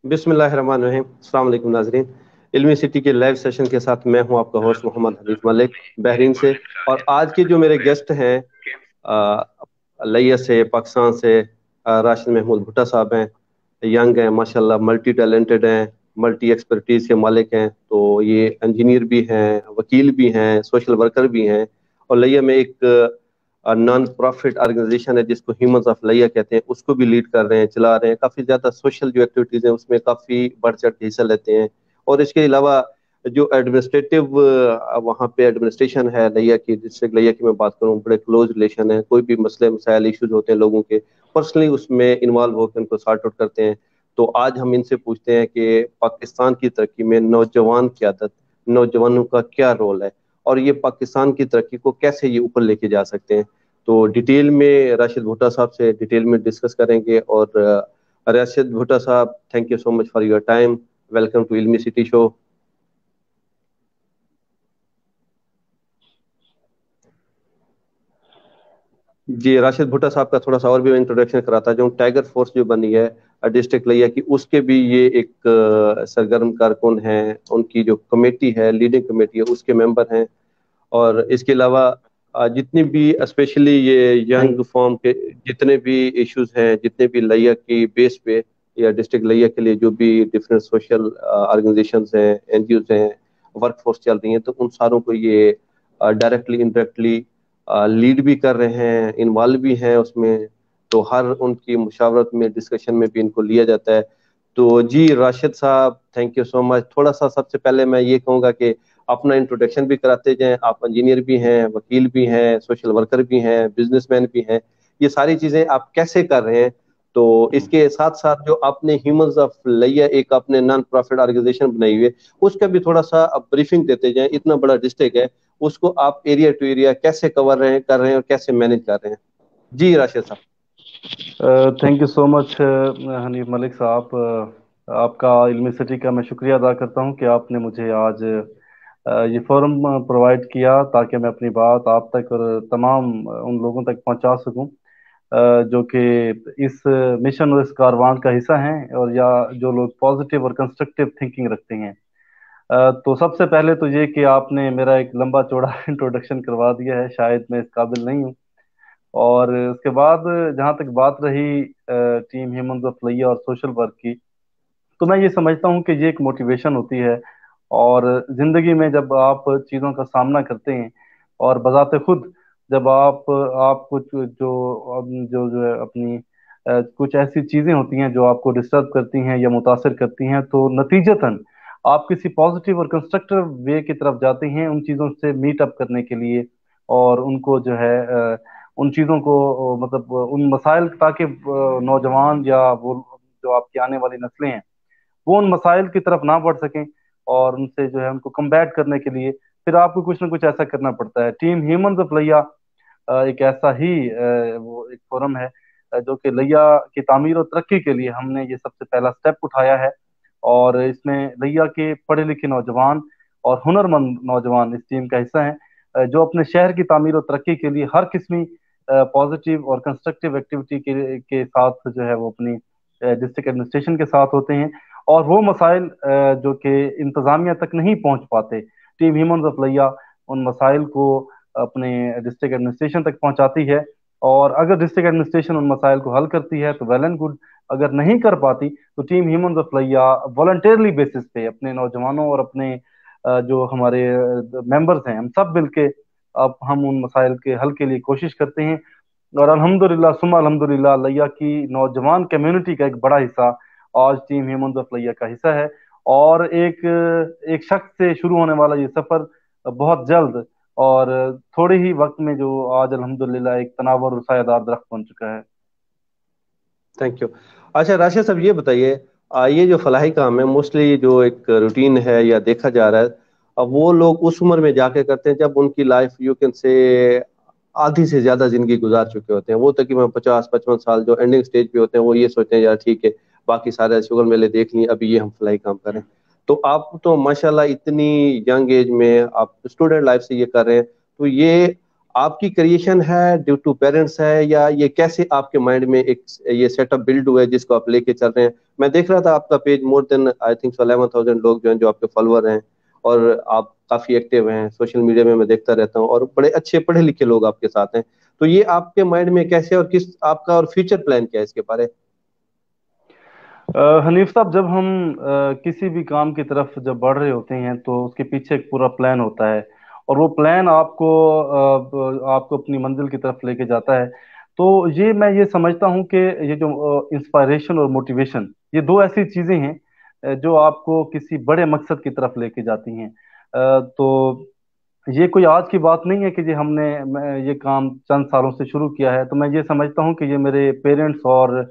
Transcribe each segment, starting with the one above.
बिस्मिल्लाहिर्रहमानिर्रहीम। अस्सलाम वालेकुम नाज़रीन। इल्मी सिटी के लाइव सेशन के साथ मैं हूं आपका होस्ट मोहम्मद हनीफ मलिक बहरीन से। और आज के जो मेरे गेस्ट हैं अ, लैया से, पाकिस्तान से, राशिद महमूद भुट्टा साहब हैं। यंग हैं माशाल्लाह, मल्टी टैलेंटेड हैं, मल्टी एक्सपर्टीज के मालिक हैं। तो ये इंजीनियर भी हैं, वकील भी हैं, सोशल वर्कर भी हैं। और लैया में एक नॉन प्रॉफिट ऑर्गेनाइजेशन है जिसको ह्यूमंस ऑफ लैया कहते हैं, उसको भी लीड कर रहे हैं, चला रहे हैं। काफ़ी ज़्यादा सोशल जो एक्टिविटीज़ हैं उसमें काफ़ी बढ़ चढ़ के हिस्सा लेते हैं। और इसके अलावा जो एडमिनिस्ट्रेटिव वहाँ पे एडमिनिस्ट्रेशन है लैया की, डिस्ट्रिक्ट लैया की मैं बात करूँ, बड़े क्लोज रिलेशन है। कोई भी मसले मसाइल इश्यूज होते हैं लोगों के, पर्सनली उसमें इन्वॉल्व होकर उनको सॉर्ट आउट करते हैं। तो आज हम इनसे पूछते हैं कि पाकिस्तान की तरक्की में नौजवान क़यादत, नौजवानों का क्या रोल है और ये पाकिस्तान की तरक्की को कैसे ये ऊपर लेके जा सकते हैं। तो डिटेल में राशिद भुट्टा साहब से डिटेल में डिस्कस करेंगे। और राशिद भुट्टा साहब, thank you so much for your time. Welcome to Ilmi city show. जी, राशिद भुट्टा साहब का थोड़ा सा और भी मैं इंट्रोडक्शन कराता जाऊँ। टाइगर फोर्स जो बनी है डिस्ट्रिक्ट लिया की, उसके भी ये एक सरगर्म कारकुन हैं। उनकी जो कमेटी है, लीडिंग कमेटी है, उसके मेंबर हैं। और इसके अलावा जितनी भी स्पेशली ये यंग फॉर्म के जितने भी इश्यूज हैं, जितने भी लिया की बेस पे या डिस्ट्रिक्ट लिया के लिए जो भी डिफरेंट सोशल ऑर्गेनाइजेशंस हैं, एनजीओज हैं, वर्क फोर्स चल रही हैं, तो उन सारों को ये डायरेक्टली इनडायरेक्टली लीड भी कर रहे हैं, इन्वॉल्व भी हैं उसमें। तो हर उनकी मुशावरत में, डिस्कशन में भी इनको लिया जाता है। तो जी राशिद साहब, थैंक यू सो मच। थोड़ा सा सबसे पहले मैं ये कहूँगा कि अपना इंट्रोडक्शन भी कराते जाएं। आप इंजीनियर भी हैं, वकील भी हैं, सोशल वर्कर भी हैं, बिजनेसमैन भी हैं। ये सारी चीजें आप कैसे कर रहे हैं? तो इसके साथ साथ जो आपने ह्यूमंस ऑफ लैया एक आपने नॉन प्रॉफिट ऑर्गेनाइजेशन बनाई हुई है, उसका भी थोड़ा सा आप ब्रीफिंग देते जाएं। इतना बड़ा डिस्ट्रिक्ट है, उसको आप एरिया टू एरिया कैसे कवर रहे हैं, कर रहे हैं और कैसे मैनेज कर रहे हैं? जी राशिद साहब। Thank you so much Hanif Malik साहब। आपका इल्मी सिटी का मैं शुक्रिया अदा करता हूं कि आपने मुझे आज ये फोरम प्रोवाइड किया ताकि मैं अपनी बात आप तक और तमाम उन लोगों तक पहुंचा सकूं जो कि इस मिशन और इस कारवान का हिस्सा हैं, और या जो लोग पॉजिटिव और कंस्ट्रक्टिव थिंकिंग रखते हैं। तो सबसे पहले तो ये कि आपने मेरा एक लंबा चौड़ा इंट्रोडक्शन करवा दिया है, शायद मैं इस काबिल नहीं हूँ। और उसके बाद जहाँ तक बात रही टीम ह्यूमंस ऑफ लैया और सोशल वर्क की, तो मैं ये समझता हूँ कि ये एक मोटिवेशन होती है। और जिंदगी में जब आप चीज़ों का सामना करते हैं और बजाते खुद जब आप कुछ जो है अपनी कुछ ऐसी चीज़ें होती हैं जो आपको डिस्टर्ब करती हैं या मुतासर करती हैं, तो नतीजतन आप किसी पॉजिटिव और कंस्ट्रक्टिव वे की तरफ जाते हैं उन चीज़ों से मीट अप करने के लिए। और उनको जो है उन चीज़ों को मतलब उन मसाइल, ताकि नौजवान या वो जो आपकी आने वाली नस्लें हैं वो उन मसाइल की तरफ ना बढ़ सकें, और उनसे जो है उनको कम्बैट करने के लिए फिर आपको कुछ ना कुछ ऐसा करना पड़ता है। टीम ह्यूमंस ऑफ लैया एक ऐसा ही वो एक फोरम है जो कि लैया की तामीर और तरक्की के लिए हमने ये सबसे पहला स्टेप उठाया है। और इसमें लैया के पढ़े लिखे नौजवान और हुनरमंद नौजवान इस टीम का हिस्सा हैं, जो अपने शहर की तामीर और तरक्की के लिए हर किस्मी पॉजिटिव और कंस्ट्रक्टिव एक्टिविटी के साथ जो है वो अपनी डिस्ट्रिक्ट एडमिनिस्ट्रेशन के साथ होते हैं। और वो मसाइल जो कि इंतजामिया तक नहीं पहुंच पाते, टीम ह्यूमंस ऑफ लैया उन मसाइल को अपने डिस्ट्रिक्ट एडमिनिस्ट्रेशन तक पहुंचाती है। और अगर डिस्ट्रिक्ट एडमिनिस्ट्रेशन उन मसाइल को हल करती है तो वेल एंड गुड, अगर नहीं कर पाती तो टीम ह्यूमंस ऑफ लैया वॉलंटियरली बेसिस पे अपने नौजवानों और अपने जो हमारे मेंबर्स हैं हम सब मिलके अब हम उन मसाइल के हल के लिए कोशिश करते हैं। और अल्हम्दुलिल्लाह सुम्मा अल्हम्दुलिल्लाह लैया की नौजवान कम्युनिटी का एक बड़ा हिस्सा आज टीम ह्यूमंस ऑफ लैया का हिस्सा है। और एक एक शख्स से शुरू होने वाला ये सफर बहुत जल्द और थोड़े ही वक्त में जो आज अल्हम्दुलिल्लाह एक तनावर और सायादार दरख्त बन चुका है। Thank you. अच्छा राशिद साहब, ये बताइए, ये जो फलाही काम है मोस्टली जो एक रूटीन है या देखा जा रहा है, अब वो लोग उस उम्र में जाके करते हैं जब उनकी लाइफ यू कैन से आधी से ज्यादा जिंदगी गुजार चुके होते हैं। वो तकरीबन 50-55 साल जो एंडिंग स्टेज पे होते हैं, वो ये सोचते हैं यार ठीक है, बाकी सारे शुगर मेले देख लिए, अभी ये हम फलाई काम करें। तो आप तो माशाल्लाह इतनी यंग एज में आप स्टूडेंट लाइफ से ये कर रहे हैं, तो ये آپ کی کریشن ہے ڈیو ٹو پیرنٹس ہے یا یہ کیسے آپ کے مائنڈ میں ایک یہ سیٹ اپ بلڈ ہوا ہے جس کو آپ لے کے چل رہے ہیں؟ میں دیکھ رہا تھا آپ کا page more then I think 11,000 لوگ جو ہیں جو آپ کے فالوور ہیں، اور آپ کافی ایکٹیو ہیں سوشل میڈیا میں دیکھتا رہتا ہوں، اور بڑے اچھے پڑھے لکھے لوگ آپ کے ساتھ ہیں. تو یہ آپ کے مائنڈ میں کیسے اور کس آپ کا اور فیوچر پلان کیا ہے اس کے بارے؟ حنیف صاحب، جب ہم کسی بھی کام کی طرف جب بڑھ رہے ہوتے ہیں تو اس کے پیچھے ایک پورا پلان ہوتا ہے، اور وہ پلان آپ کو اپنی منزل کی طرف لے کے جاتا ہے. تو میں یہ سمجھتا ہوں کہ یہ جو انسپائریشن اور موٹیویشن، یہ دو ایسی چیزیں ہیں جو آپ کو کسی بڑے مقصد کی طرف لے کے جاتی ہیں. تو یہ کوئی آج کی بات نہیں ہے کہ ہم نے یہ کام چند سالوں سے شروع کیا ہے. تو میں یہ سمجھتا ہوں کہ یہ میرے پیرنٹس، اور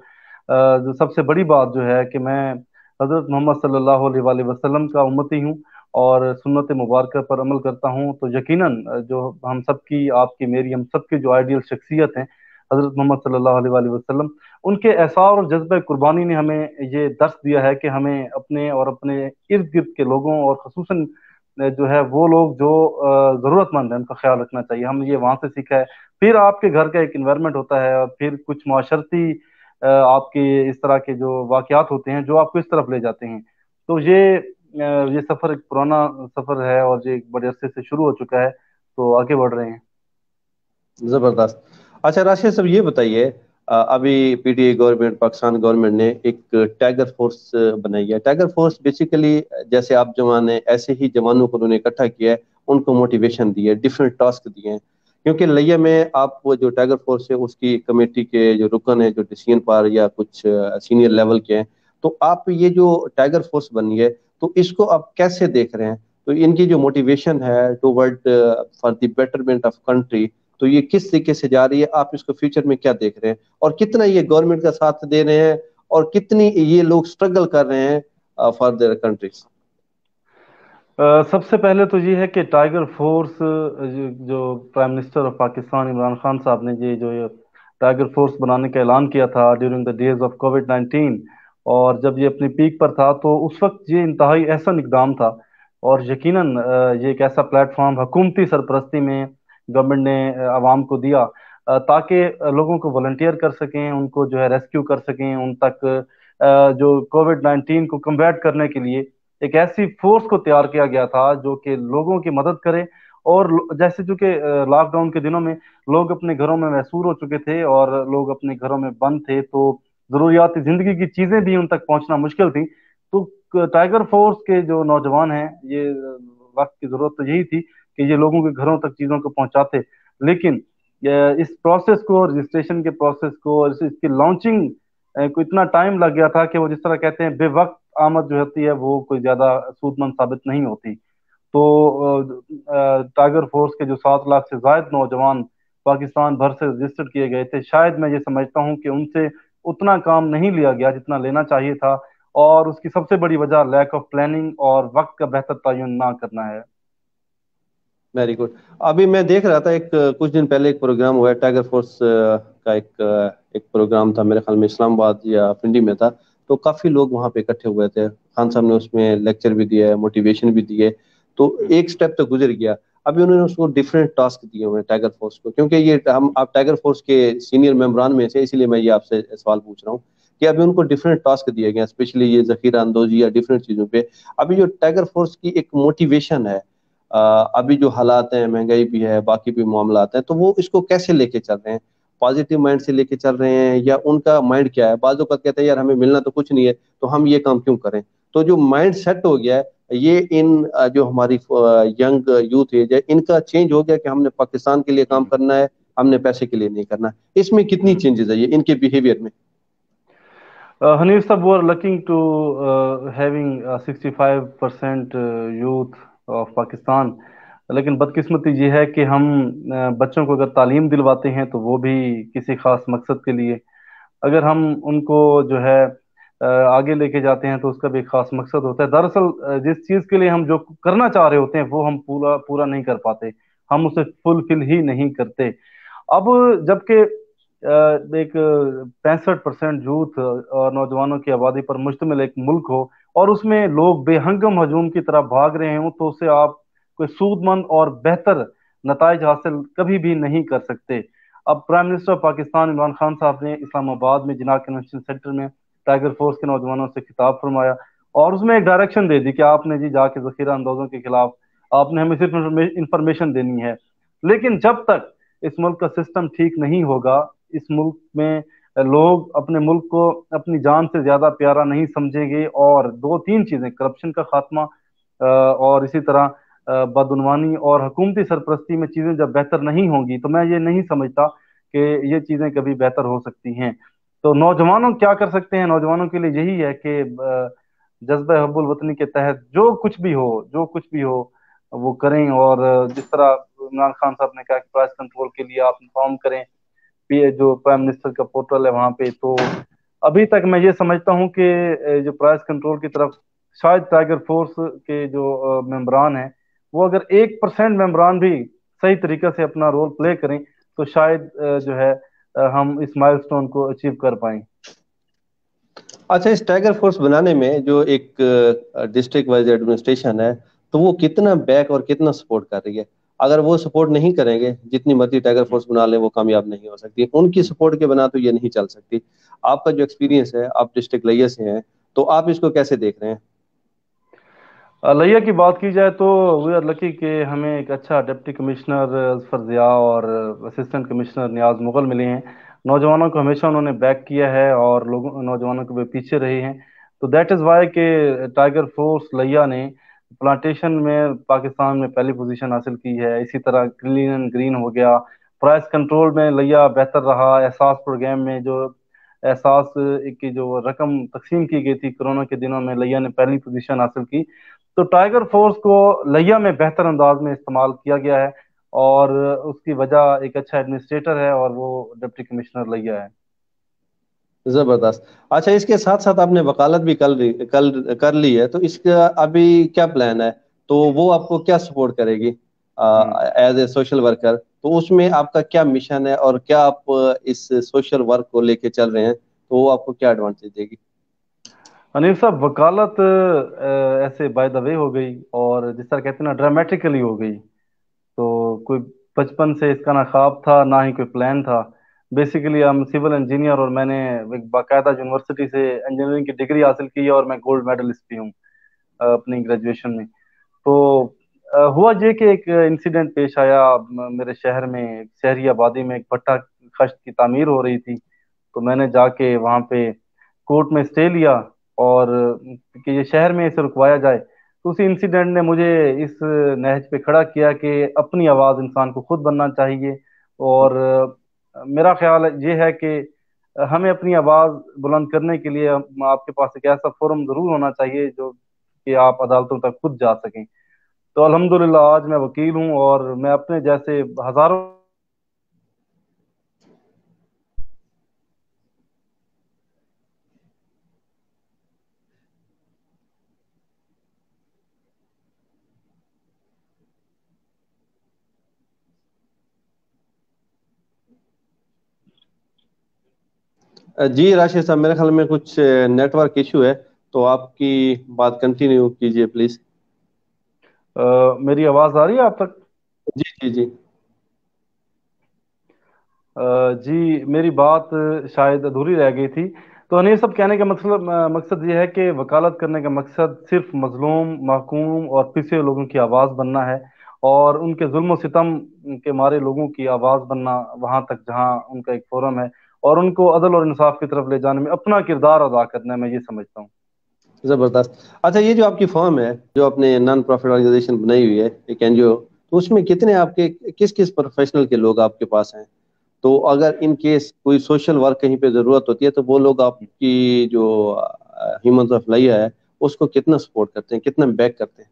جو سب سے بڑی بات جو ہے کہ میں حضرت محمد صلی اللہ علیہ وآلہ وسلم کا امتی ہوں اور سنت مبارکہ پر عمل کرتا ہوں. تو یقیناً جو ہم سب کی، آپ کی، میری، ہم سب کی جو آئیڈیل شخصیت ہیں حضرت محمد صلی اللہ علیہ وآلہ وسلم، ان کے اثار اور جذبہ قربانی نے ہمیں یہ درس دیا ہے کہ ہمیں اپنے اور اپنے ارد گرد کے لوگوں، اور خصوصاً جو ہے وہ لوگ جو ضرورت مند ہیں، ان کا خیال رکھنا چاہیے. ہم یہ وہاں سے سیکھا ہے. پھر آپ کے گھر کا ایک انوائرمنٹ ہوتا ہے، اور پھر کچھ معاشرتی آپ کے اس طرح کے جو واقعات ہوتے ہیں جو آپ کو اس طرف لے جاتے ہیں. تو یہ سفر ایک پرانا سفر ہے، اور یہ ایک بڑے عرصے سے شروع ہو چکا ہے. تو آگے بڑھ رہے ہیں. زبردست. اچھا راشد صاحب یہ بتائیے، ابھی P T I government, Pakistan government نے ایک ٹائیگر فورس بنائی ہے. ٹائیگر فورس بیسیکلی جیسے آپ جوان ہیں ایسے ہی جوانوں کو انہوں نے اکٹھا کیا ہے، ان کو موٹیویشن دی ہے، ڈفرینٹ ٹاسک دیے ہیں. کیونکہ لیہ میں آپ وہ جو ٹائیگر فورس ہے اس کی کمیٹی کے جو رکن ہیں جو ڈسیزن پار یا کچھ سینئر لیول کے ہیں، تو آپ یہ جو ٹائیگر فورس بنی ہے تو اس کو آپ کیسے دیکھ رہے ہیں؟ تو ان کی جو موٹیویشن ہے toward for the betterment of country, تو یہ کس طریقے سے جا رہی ہے؟ آپ اس کو فیوچر میں کیا دیکھ رہے ہیں، اور کتنا یہ گورنمنٹ کا ساتھ دے رہے ہیں، اور کتنی یہ لوگ سٹرگل کر رہے ہیں فار دیئر کنٹریز؟ سب سے پہلے تو یہ ہے کہ ٹائیگر فورس، جو prime minister of Pakistan Imran Khan صاحب نے یہ ٹائیگر فورس بنانے کا اعلان کیا تھا during the days of covid 19، اور جب یہ اپنی پیک پر تھا تو اس وقت یہ انتہائی احسن اقدام تھا. اور یقیناً یہ ایک ایسا پلیٹ فارم حکومتی سرپرستی میں گورنمنٹ نے عوام کو دیا تاکہ لوگوں کو والنٹیئر کر سکیں، ان کو جو ہے ریسکیو کر سکیں، ان تک جو کووڈ 19 کو کمبیٹ کرنے کے لیے ایک ایسی فورس کو تیار کیا گیا تھا جو کہ لوگوں کی مدد کرے. اور جیسے چونکہ لاک ڈاؤن کے دنوں میں لوگ اپنے گھروں میں محصور ہو چکے تھے اور لوگ اپنے گھروں میں بند تھے، تو ضروریات زندگی کی چیزیں بھی ان تک پہنچنا مشکل تھی. تو ٹائیگر فورس کے جو نوجوان ہیں، یہ وقت کی ضرورت تو یہی تھی کہ یہ لوگوں کے گھروں تک چیزوں کو پہنچاتے. لیکن اس پروسیس کو، رجسٹریشن کے پروسیس کو، اور اس کی لانچنگ کو اتنا ٹائم لگ گیا تھا کہ وہ جس طرح کہتے ہیں بے وقت آمد جو ہوتی ہے وہ کوئی زیادہ سود مند ثابت نہیں ہوتی. تو ٹائیگر فورس کے جو 7 لاکھ سے زائد نوجوان پاکستان بھر سے رجسٹر کیے گئے تھے، شاید میں یہ سمجھتا ہوں کہ ان سے اتنا کام نہیں لیا گیا جتنا لینا چاہیے تھا، اور اس کی سب سے بڑی وجہ لیک آف پلاننگ اور وقت کا بہتر تعین نہ کرنا ہے. Very good. ابھی میں دیکھ رہا تھا کچھ دن پہلے ایک پروگرام ہوا ہے ٹائیگر فورس کا، ایک پروگرام تھا میرے خیال میں اسلام آباد یا پنڈی میں تھا. تو کافی لوگ وہاں پہ اکٹھے ہوئے تھے. خان صاحب نے اس میں لیکچر بھی دیا ہے، موٹیویشن بھی دی ہے. تو ایک سٹیپ تو گزر گیا. ابھی انہوں نے اس کو ڈفرینٹ ٹاسک دیے ہوئے ہیں ٹائیگر فورس کو، کیونکہ یہ آپ ٹائیگر فورس کے سینئر ممبران میں سے، اسی لیے میں یہ آپ سے سوال پوچھ رہا ہوں کہ ابھی ان کو ڈفرینٹ ٹاسک دیے گئے ہیں، اسپیشلی یہ ذخیرہ اندوزی یا ڈفرینٹ چیزوں پہ. ابھی جو ٹائیگر فورس کی ایک موٹیویشن ہے، ابھی جو حالات ہیں، مہنگائی بھی ہے، باقی بھی معاملات ہیں، تو وہ اس کو کیسے لے کے چل رہے ہیں؟ پازیٹیو مائنڈ سے لے کے چل رہے ہیں، یا ان کا مائنڈ کیا ہے؟ بعض اوقات کہتے ہیں یار ہمیں ملنا تو کچھ نہیں ہے تو ہم یہ کام کیوں کریں. تو جو مائنڈ سیٹ ہو گیا ہے یہ ان جو ہماری ینگ یوتھ ایج ہے، ان کا چینج ہو گیا کہ ہم نے پاکستان کے لیے کام کرنا ہے، ہم نے پیسے کے لیے نہیں کرنا. اس میں کتنی چینجز ہے یہ ان کے بیہیویئر میں؟ حنیف صاحب، we are looking to having 65% youth of Pakistan. لیکن بدقسمتی یہ ہے کہ ہم بچوں کو اگر تعلیم دلواتے ہیں تو وہ بھی کسی خاص مقصد کے لیے، اگر ہم ان کو جو ہے آگے لے کے جاتے ہیں تو اس کا بھی ایک خاص مقصد ہوتا ہے. دراصل جس چیز کے لیے ہم جو کرنا چاہ رہے ہوتے ہیں وہ ہم پورا نہیں کر پاتے، ہم اسے فلفل ہی نہیں کرتے. اب جبکہ ایک 65% یوتھ اور نوجوانوں کی آبادی پر مشتمل ایک ملک ہو، اور اس میں لوگ بے ہنگم ہجوم کی طرح بھاگ رہے ہوں، تو اسے آپ کوئی سود مند اور بہتر नताइज हासिल कभी भी नहीं कर सकते। अब prime minister of Pakistan Imran Khan साहब ने इस्लामाबाद में जिना कन्वेंशन सेंटर में टाइगर फोर्स के नौजवानों से खिताब फरमाया और उसमें एक डायरेक्शन दे दी कि आपने जी जाके जखीरा अंदाजों के खिलाफ आपने हमें सिर्फ इंफॉर्मेशन देनी है। लेकिन जब तक इस मुल्क का सिस्टम ठीक नहीं होगा, इस मुल्क में लोग अपने मुल्क को अपनी जान से ज्यादा प्यारा नहीं समझेंगे, और दो तीन चीजें, करप्शन का खात्मा और इसी तरह बदउनवानी और हुकूमती सरपरस्ती में चीजें जब बेहतर नहीं होंगी, तो मैं ये नहीं समझता कि ये चीजें कभी बेहतर हो सकती हैं। तो नौजवानों क्या कर सकते हैं? नौजवानों के लिए यही है कि जज्बा हब्बुल वतनी के तहत जो कुछ भी हो, जो कुछ भी हो वो करें। और जिस तरह इमरान खान साहब ने कहा कि प्राइस कंट्रोल के लिए आप इन्फॉर्म करें, जो प्राइम मिनिस्टर का पोर्टल है वहां पे, तो अभी तक मैं ये समझता हूँ कि जो प्राइस कंट्रोल की तरफ शायद टाइगर फोर्स के जो मेंबरान हैं, वो अगर 1% मेंबरान भी सही तरीके से अपना रोल प्ले करें तो शायद जो है हम इस माइलस्टोन को अचीव कर पाएं। अच्छा, इस टाइगर फोर्स बनाने में जो एक डिस्ट्रिक्ट वाइज एडमिनिस्ट्रेशन है, तो वो कितना बैक और कितना सपोर्ट कर रही है? अगर वो सपोर्ट नहीं करेंगे, जितनी मर्जी टाइगर फोर्स बना ले, वो कामयाब नहीं हो सकती। उनकी सपोर्ट के बिना तो ये नहीं चल सकती। आपका जो एक्सपीरियंस है, आप डिस्ट्रिक्ट लिया से हैं, तो आप इसको कैसे देख रहे हैं? लैया की बात की जाए तो वी आर लकी कि हमें एक अच्छा डिप्टी कमिश्नर अजफर ज़िया और असिस्टेंट कमिश्नर नियाज मुगल मिले हैं। नौजवानों को हमेशा उन्होंने बैक किया है और लोगों नौजवानों के वे पीछे रहे हैं। तो दैट इज़ वाई कि टाइगर फोर्स लैया ने प्लांटेशन में पाकिस्तान में पहली पोजीशन हासिल की है। इसी तरह क्लीन एंड ग्रीन हो गया, प्राइस कंट्रोल में लैया बेहतर रहा, एहसास प्रोग्राम में जो एहसास की जो रकम तकसीम की गई थी कोरोना के दिनों में, लैया ने पहली पोजीशन हासिल की। तो टाइगर फोर्स को लैया में बेहतर अंदाज में इस्तेमाल किया गया है और उसकी वजह एक अच्छा एडमिनिस्ट्रेटर है और वो डिप्टी कमिश्नर लैया है। जबरदस्त। अच्छा, इसके साथ साथ आपने वकालत भी कल कर ली है, तो इसका अभी क्या प्लान है? तो वो आपको क्या सपोर्ट करेगी hmm. As a social worker? तो उसमें आपका क्या मिशन है और क्या आप इस सोशल वर्क को लेके चल रहे हैं, तो वो आपको क्या एडवांटेज देगी? अनिल साहब, वकालत ऐसे बाय द वे हो गई और जिस तरह कहते हैं ना, ड्रामेटिकली हो गई। तो कोई बचपन से इसका ना ख्वाब था ना ही कोई प्लान था। बेसिकली हम सिविल इंजीनियर और मैंने एक बाकायदा यूनिवर्सिटी से इंजीनियरिंग की डिग्री हासिल की है और मैं गोल्ड मेडलिस्ट भी हूँ अपनी ग्रेजुएशन में। तो हुआ ये कि एक इंसिडेंट पेश आया मेरे शहर में, शहरी आबादी में एक भट्टा खश्त की तामीर हो रही थी। तो मैंने जाके वहां पे कोर्ट में स्टे लिया और कि ये शहर में इसे रुकवाया जाए। तो उसी इंसिडेंट ने मुझे इस नहज पे खड़ा किया कि अपनी आवाज़ इंसान को खुद बनना चाहिए। और मेरा ख्याल ये है कि हमें अपनी आवाज़ बुलंद करने के लिए आपके पास एक ऐसा फोरम जरूर होना चाहिए जो कि आप अदालतों तक खुद जा सकें। तो अल्हम्दुलिल्लाह आज मैं वकील हूँ और मैं अपने जैसे हजारों। जी राशिद साहब, मेरे ख्याल में कुछ नेटवर्क इशू है, तो आपकी बात कंटिन्यू कीजिए प्लीज। मेरी आवाज़ आ रही है आप तक? जी जी जी। जी, मेरी बात शायद अधूरी रह गई थी। तो ये सब कहने का मतलब मकसद ये है कि वकालत करने का मकसद सिर्फ मजलूम, महकूम और पिछड़े लोगों की आवाज़ बनना है और उनके जुल्म सितम के मारे लोगों की आवाज़ बनना वहां तक जहां उनका एक फोरम है, और उनको अदल और इंसाफ की तरफ ले जाने में अपना किरदार अदा करना है, मैं ये समझता हूँ। जबरदस्त। अच्छा, ये जो आपकी फर्म है, जो आपने नॉन प्रॉफिट ऑर्गेनाइजेशन बनाई हुई है, एक एनजीओ, तो उसमें कितने आपके किस किस प्रोफेशनल के लोग आपके पास हैं? तो अगर इन केस कोई सोशल वर्क कहीं पे जरूरत होती है, तो वो लोग आपकी जो ह्यूमन ऑफ लाइया है, उसको कितना सपोर्ट करते हैं, कितना बैक करते हैं?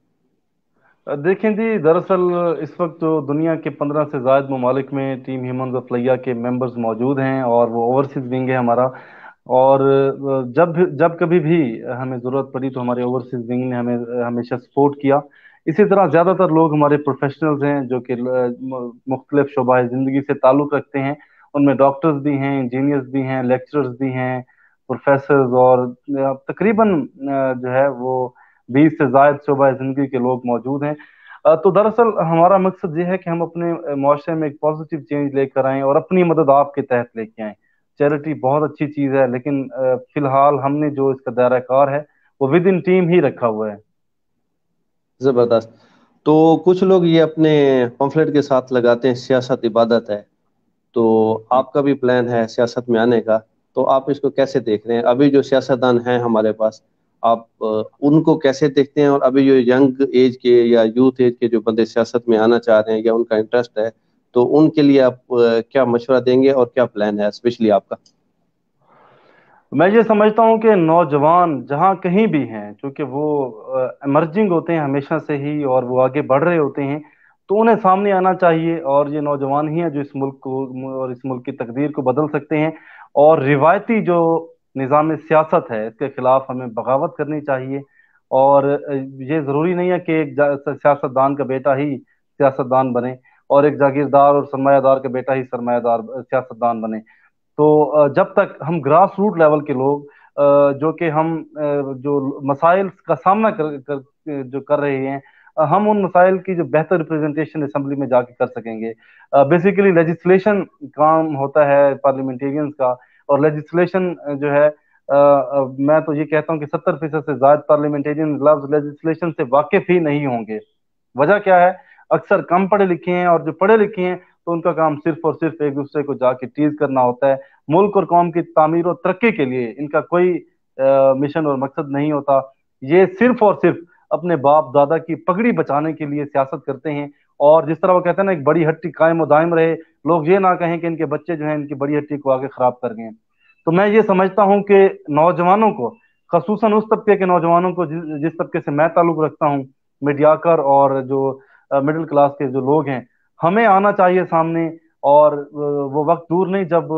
देखें जी, दरअसल इस वक्त जो दुनिया के 15 से ज्यादा ममालिक में टीम ह्यूमन ऑफ के मेंबर्स मौजूद हैं और वो ओवरसीज विंग है हमारा। और जब कभी भी हमें ज़रूरत पड़ी तो हमारे ओवरसीज विंग ने हमें हमेशा सपोर्ट किया। इसी तरह ज़्यादातर लोग हमारे प्रोफेशनल्स हैं जो कि मुख्तलिफ शोबा ज़िंदगी से ताल्लुक़ रखते हैं। उनमें डॉक्टर्स भी हैं, इंजीनियर्स भी हैं, लेक्चरर्स भी हैं, प्रोफेसर्स, और तकरीबन जो है वो 20 से ज़ायद शोबा ज़िंदगी के लोग मौजूद हैं। تو دراصل ہمارا مقصد یہ ہے کہ ہم اپنے معاشرے میں ایک پازیٹیو چینج لے کر آئیں اور اپنی مدد آپ کے تحت لے کے آئیں. چیریٹی بہت اچھی چیز ہے، لیکن فی الحال ہم نے جو اس کا دائرہ کار ہے وہ ود ان ٹیم ہی رکھا ہوا ہے. زبردست. تو کچھ لوگ یہ اپنے پمفلٹ کے ساتھ لگاتے ہیں سیاست عبادت ہے، تو آپ کا بھی پلان ہے سیاست میں آنے کا، تو آپ اس کو کیسے دیکھ رہے ہیں؟ ابھی جو سیاستدان ہیں ہمارے پاس، آپ ان کو کیسے دیکھتے ہیں؟ اور ابھی جو ینگ ایج کے یا یوتھ ایج کے جو بندے سیاست میں آنا چاہ رہے ہیں یا ان کا انٹرسٹ ہے، تو ان کے لیے آپ کیا مشورہ دیں گے اور کیا پلان ہے اسپیشلی آپ کا؟ میں یہ سمجھتا ہوں کہ نوجوان جہاں کہیں بھی ہیں، چونکہ وہ ایمرجنگ ہوتے ہیں ہمیشہ سے ہی اور وہ آگے بڑھ رہے ہوتے ہیں، تو انہیں سامنے آنا چاہیے. اور یہ نوجوان ہی ہیں جو اس ملک کو اور اس ملک کی تقدیر کو بدل سکتے ہیں. اور روایتی جو نظام سیاست ہے اس کے خلاف ہمیں بغاوت کرنی چاہیے. اور یہ ضروری نہیں ہے کہ ایک سیاست دان کا بیٹا ہی سیاست دان بنے اور ایک جاگیردار اور سرمایہ دار کا بیٹا ہی سرمایہ دار سیاست دان بنے. تو جب تک ہم گراس روٹ لیول کے لوگ جو کہ ہم جو مسائل کا سامنا جو کر رہے ہیں، ہم ان مسائل کی جو بہتر ریپرزنٹیشن اسمبلی میں جا کے کر سکیں گے. بیسیکلی لیجسلیشن کام ہوتا ہے پارلیمنٹیرینز کا، اور لیجسلیشن جو ہے میں تو یہ کہتا ہوں کہ 70% سے زائد پارلیمنٹیرین لفظ لیجسلیشن سے واقف ہی نہیں ہوں گے. وجہ کیا ہے؟ اکثر کم پڑھے لکھے ہیں، اور جو پڑھے لکھے ہیں تو ان کا کام صرف اور صرف ایک دوسرے کو جا کے ٹیز کرنا ہوتا ہے. ملک اور قوم کی تعمیر و ترقی کے لیے ان کا کوئی مشن اور مقصد نہیں ہوتا. یہ صرف اور صرف اپنے باپ دادا کی پگڑی بچانے کے لیے سیاست کرتے ہیں. اور جس طرح وہ کہتے ہیں نا، ایک بڑی ہٹی قائم و دائم رہے، لوگ یہ نہ کہیں کہ ان کے بچے جو ہیں ان کی بڑی ہٹی کو آگے خراب کر گئے. تو میں یہ سمجھتا ہوں کہ نوجوانوں کو، خصوصاً اس طبقے کے نوجوانوں کو جس طبقے سے میں تعلق رکھتا ہوں، میڈیاکر اور جو مڈل کلاس کے جو لوگ ہیں، ہمیں آنا چاہیے سامنے. اور وہ وقت دور نہیں جب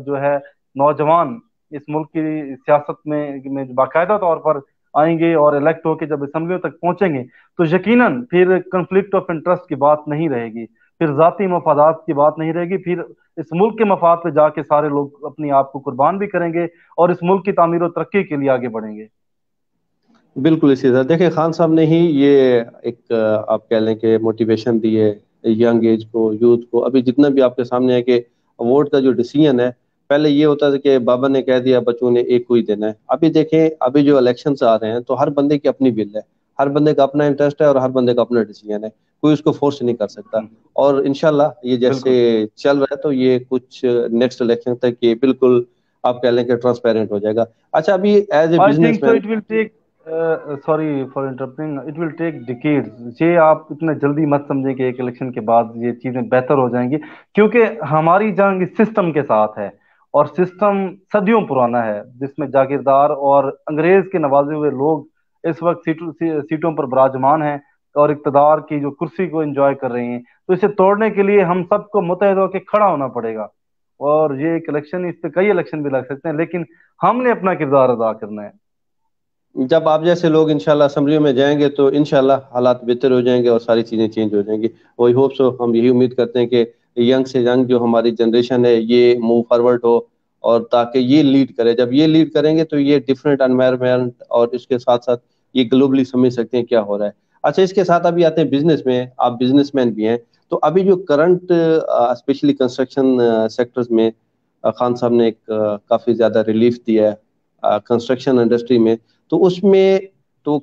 جو ہے نوجوان اس ملک کی سیاست میں باقاعدہ طور پر آئیں گے اور الیکٹ ہو کے جب اسمبلیوں تک پہنچیں گے تو یقیناً پھر کنفلکٹ آف انٹرسٹ کی بات نہیں رہے گی، پھر ذاتی مفادات کی بات نہیں رہے گی. پھر اس ملک کے مفاد پہ جا کے سارے لوگ اپنی آپ کو قربان بھی کریں گے اور اس ملک کی تعمیر و ترقی کے لیے آگے بڑھیں گے. بالکل اسی طرح دیکھیں، خان صاحب نے ہی یہ ایک آپ کہہ لیں کہ موٹیویشن دی ہے ینگ ایج کو، یوتھ کو. ابھی جتنا بھی آپ کے سامنے ہے کہ ووٹ کا جو ڈیسیجن ہے، پہلے یہ ہوتا تھا کہ بابا نے کہہ دیا بچوں نے ایک کو ہی دینا ہے. ابھی دیکھیں، ابھی جو الیکشنز آ رہے ہیں تو ہر بندے کی اپنی بل ہے، ہر بندے کا اپنا انٹرسٹ ہے اور ہر بندے کا اپنا ڈیسیجن ہے، کوئی اس کو فورس نہیں کر سکتا. اور انشاءاللہ یہ جیسے بالکل. چل رہا ہے تو یہ کچھ نیکسٹ الیکشن تک یہ بالکل آپ کہہ لیں کہ ٹرانسپیرنٹ ہو جائے گا. اچھا، ابھی as a I business think so man. it will take sorry for interrupting, it will take decades. یہ آپ اتنے جلدی مت سمجھیں کہ ایک الیکشن کے بعد یہ چیزیں بہتر ہو جائیں گی، کیونکہ ہماری جنگ اس سسٹم کے ساتھ ہے، اور سسٹم صدیوں پرانا ہے جس میں جاگیردار اور انگریز کے نوازے ہوئے لوگ اس وقت سیٹوں پر براجمان ہیں اور اقتدار کی جو کرسی کو انجوائے کر رہے ہیں. تو اسے توڑنے کے لیے ہم سب کو متحد ہو کے کھڑا ہونا پڑے گا. اور یہ ایک الیکشن، اس پہ کئی الیکشن بھی لگ سکتے ہیں، لیکن ہم نے اپنا کردار ادا کرنا ہے. جب آپ جیسے لوگ انشاءاللہ اسمبلیوں میں جائیں گے تو انشاءاللہ حالات بہتر ہو جائیں گے اور ساری چیزیں چینج ہو جائیں گی. وہی ہوپ سو، ہم یہی امید کرتے ہیں کہ ینگ سے ینگ جو ہماری جنریشن ہے یہ موو فارورڈ ہو، اور تاکہ یہ لیڈ کرے. جب یہ لیڈ کریں گے تو یہ ڈفرینٹ انوائرمنٹ اور اس کے ساتھ ساتھ یہ گلوبلی سمجھ سکتے ہیں کیا ہو رہا ہے. اچھا، اس کے ساتھ ابھی آتے ہیں بزنس میں. آپ بزنس مین بھی ہیں، تو ابھی جو کرنٹ اسپیشلی کنسٹرکشن سیکٹرز میں خان صاحب نے ایک کافی زیادہ ریلیف دیا ہے کنسٹرکشن انڈسٹری میں، تو اس میں تو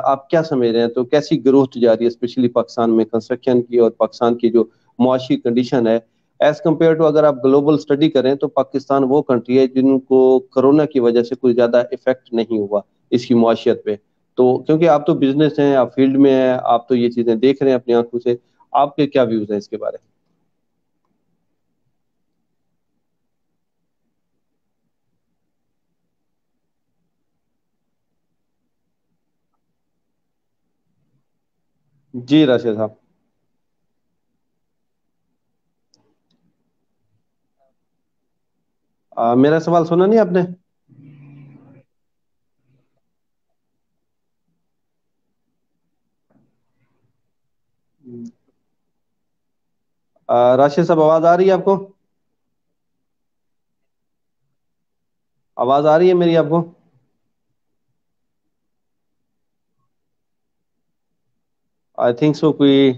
آپ کیا سمجھ رہے ہیں؟ تو کیسی گروتھ جاری ہے اسپیشلی پاکستان میں کنسٹرکشن کی، اور پاکستان کی جو معاشی کنڈیشن ہے ایز کمپیئر ٹو، اگر آپ گلوبل اسٹڈی کریں تو پاکستان وہ کنٹری ہے جن کو کرونا کی وجہ سے کوئی زیادہ افیکٹ نہیں ہوا اس کی معاشیت پہ. تو کیونکہ آپ تو بزنس ہیں، آپ فیلڈ میں ہیں، آپ تو یہ چیزیں دیکھ رہے ہیں اپنی آنکھوں سے، آپ کے کیا ویوز ہیں اس کے بارے میں؟ جی راشد صاحب، میرا سوال سنا نہیں آپ نے؟ راشد صاحب، آواز آ رہی ہے آپ کو؟ آواز آ رہی ہے میری آپ کو؟ आई थिंक सो कोई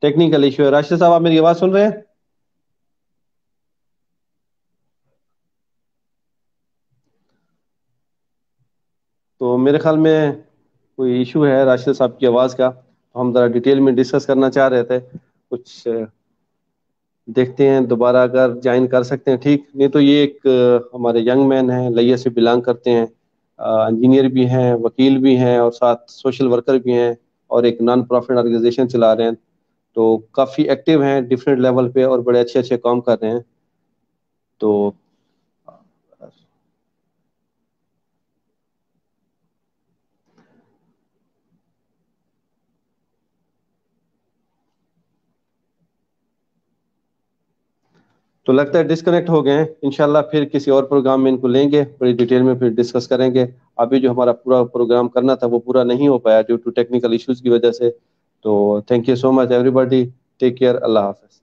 टेक्निकल इशू है। राशिद साहब, आप मेरी आवाज सुन रहे हैं? तो मेरे ख्याल में कोई इशू है राशिद साहब की आवाज का, तो हम जरा डिटेल में डिस्कस करना चाह रहे थे कुछ। देखते हैं दोबारा अगर ज्वाइन कर सकते हैं ठीक, नहीं तो ये एक हमारे यंग मैन हैं, लैया से बिलोंग करते हैं, इंजीनियर भी हैं, वकील भी हैं और साथ सोशल वर्कर भी हैं और एक नॉन प्रॉफिट ऑर्गेनाइजेशन चला रहे हैं। तो काफ़ी एक्टिव हैं डिफरेंट लेवल पे और बड़े अच्छे अच्छे काम कर रहे हैं। तो तो लगता है डिस्कनेक्ट हो गए हैं। इंशाल्लाह फिर किसी और प्रोग्राम में इनको लेंगे, बड़ी डिटेल में फिर डिस्कस करेंगे। अभी जो हमारा पूरा प्रोग्राम करना था वो पूरा नहीं हो पाया ड्यू टू टेक्निकल इश्यूज की वजह से। तो thank you so much everybody, take care, अल्लाह हाफिज।